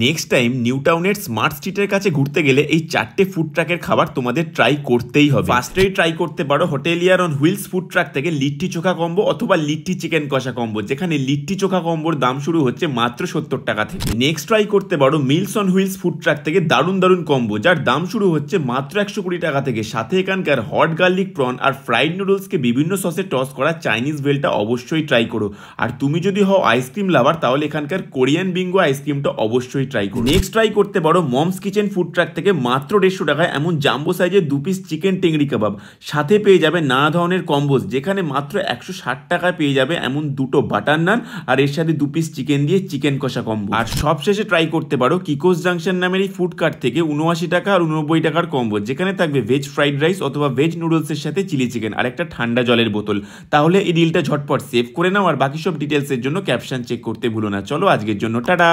Next time new টাউনের smart স্ট্রিটের কাছে ঘুরতে গেলে এই 4টে ফুড ট্রাকের খাবার তোমাদের ট্রাই করতেই হবে। ফার্স্টেই ট্রাই করতে পারো হোটেলিয়ার অন হুইলস ফুড ট্রাক থেকে লিট্টি চোখা কম্বো অথবা লিট্টি চিকেন কষা কম্বো, যেখানে লিট্টি চোখা কম্বোর দাম শুরু হচ্ছে মাত্র 70 টাকা থেকে। নেক্সট ট্রাই করতে পারো Meals on Wheels food truck থেকে দারুণ দারুণ কম্বো, যার দাম শুরু হচ্ছে মাত্র 120 টাকা থেকে। সাথে এখানকার হট গার্লিক প্রন আর ফ্রাইড নুডলসকে বিভিন্ন সসে টস করা চাইনিজ ভেলটা অবশ্যই ট্রাই করো। আর তুমি যদি হও আইসক্রিম লাভার তাহলে এখানকার কোরিয়ান বিঙ্গো আইসক্রিমটা অবশ্যই ট্রাই করো। নেক্সট ট্রাই করতে পারো মমস কিচেন ফুড ট্রাক থেকে মাত্র 150 টাকায় এমন জাম্বো সাইজের 2 পিস চিকেন টেংরি কাবাব, সাথে পেয়ে যাবে নানা ধরনের কম্বোস, যেখানে মাত্র 160 টাকায় পেয়ে যাবে এমন দুটো বাটার নান আর এর সাথে 2 পিস চিকেন দিয়ে চিকেন কষা কম্বো। আর সবশেষে ট্রাই করতে পারো কিকোস জাংশন নামের এই ফুড কার্ট থেকে 79 টাকা আর 89 টাকার কম্বো, যেখানে থাকবে ভেজ ফ্রাইড রাইস অথবা ভেজ নুডলসের সাথে চিলি চিকেন আর একটা ঠান্ডা জলের বোতল। তাহলে এই ডিলটা ঝটপট সেভ করে নাও, আর বাকি সব ডিটেলসের জন্য ক্যাপশন চেক করতে ভুলো না। চলো আজকের জন্য টাটা।